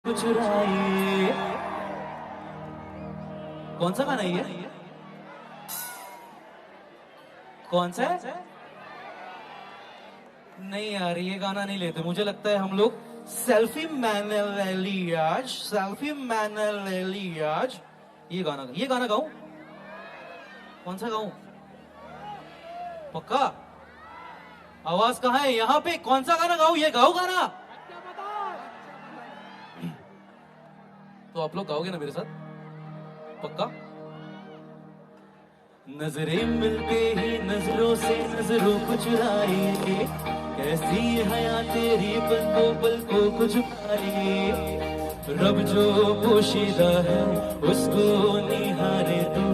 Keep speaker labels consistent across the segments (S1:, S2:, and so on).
S1: चुराए। कौन सा गाना है ये? कौन सा है? नहीं यार, ये गाना नहीं लेते। मुझे लगता है हम लोग सेल्फी मैनली आज, सेल्फी मैनली आज ये गाना गाऊं? कौन सा गाऊं? पक्का? आवाज कहाँ है यहाँ पे? कौन सा गाना गाऊं? ये गाओ गाना? तो आप लोग गाओगे ना मेरे साथ? पक्का? नजरें मिलते ही नजरों से नजरों को चुराए, कैसी हया तेरी पल को कुछ पाए। रब जो पोशीदा है उसको निहारे तू,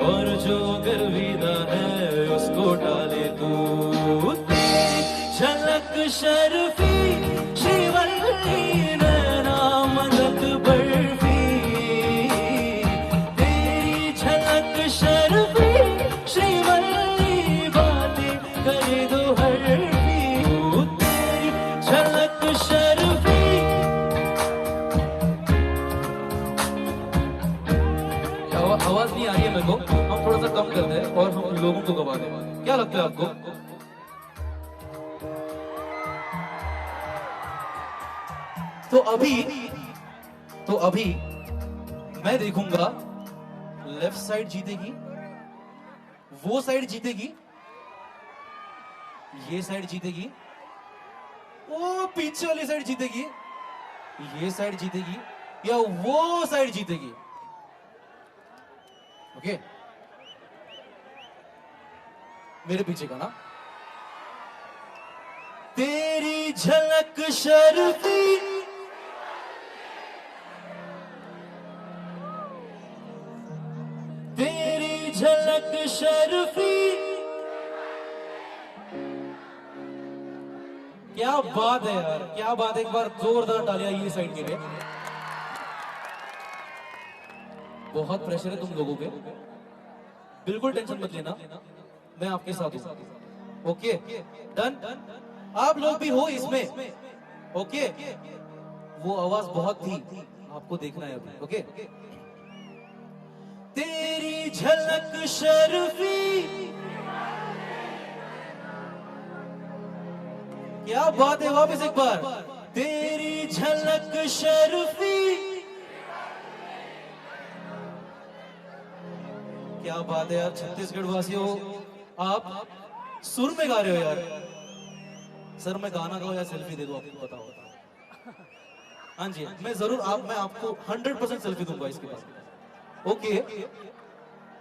S1: और जो गर्विदा है उसको टाले तू। झलक शर्फी श्रीवल्ली नैना मदद बर्फी, तेरी झलक शर्फी श्रीवल्ली बातें करे दो हरफी, तेरी झलक शर्फी। आवाज नहीं आ रही है मेरे को, हम थोड़ा सा कम करते हैं और हम लोगों को गवा दें। क्या लगता है आपको? तो अभी मैं देखूंगा लेफ्ट साइड जीतेगी, वो साइड जीतेगी, ये साइड जीतेगी, वो पीछे वाली साइड जीतेगी, ये साइड जीतेगी, या वो साइड जीतेगी। ओके, मेरे पीछे का ना। तेरी झलक शर्फी, तेरी झलक शर्फी। क्या बात है यार, क्या बात है। एक बार जोरदार तालियां ये साइड के लिए। बहुत प्रेशर है तुम लोगों पे, बिल्कुल टेंशन मत लेना, मैं आपके साथ हूं। Okay done? आप लोग भी हो इसमें? ओके, वो आवाज बहुत थी, आपको देखना है अभी। ओके, तेरी झलक शर्फी। क्या बात है, वापस एक बार। तेरी झलक शर्फी। क्या बात है यार, छत्तीसगढ़ वासियों, आप सुर में गा रहे हो यार। सर मैं गाना गाऊं या सेल्फी दे दूं, आपको बताओ? हाँ जी, मैं आपको 100% सेल्फी दूंगा इसके बाद। ओके,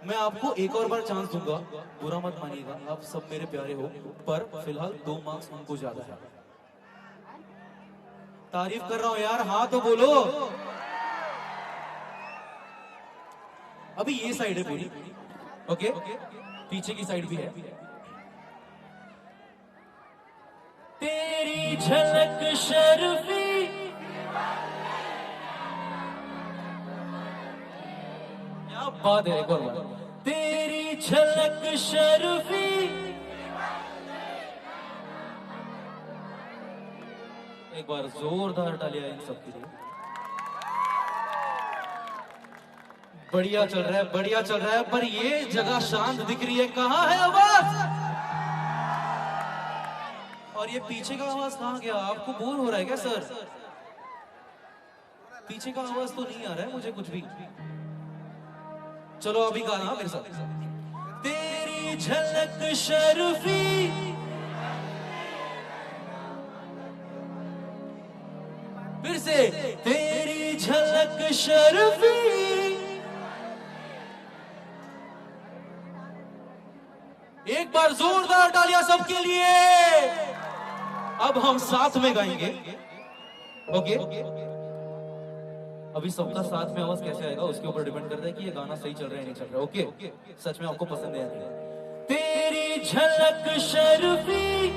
S1: मैं आपको एक और बार चांस दूंगा, बुरा मत मानिएगा, आप सब मेरे प्यारे हो, पर फिलहाल 2 मार्क्स उनको ज्यादा है। तारीफ कर रहा हूं यार, हाँ तो बोलो। अभी ये साइड है पूरी, ओके, पीछे की साइड भी है। तेरी झलक शर्फी। क्या बात है, एक और बार। तेरी झलक शर्फी। एक बार जोरदार तालियां इन सब के लिए। बढ़िया चल रहा है, बढ़िया चल रहा है, पर ये जगह शांत दिख रही है। कहाँ है आवाज? और ये पीछे का आवाज कहाँ गया? आपको बोर हो रहा है क्या सर? पीछे का आवाज तो नहीं आ रहा है मुझे कुछ भी। चलो अभी गाना मेरे साथ। तेरी झलक शर्फी। फिर से, तेरी झलक शर्फी। एक बार जोरदार तालियां सबके लिए। अब हम साथ में गाएंगे। ओके, अभी सबका साथ में आवाज कैसे आएगा उसके ऊपर डिपेंड करता है कि ये गाना सही चल रहा है नहीं चल रहा है। ओके, सच में आपको पसंद है? तेरी झलक शर्फी।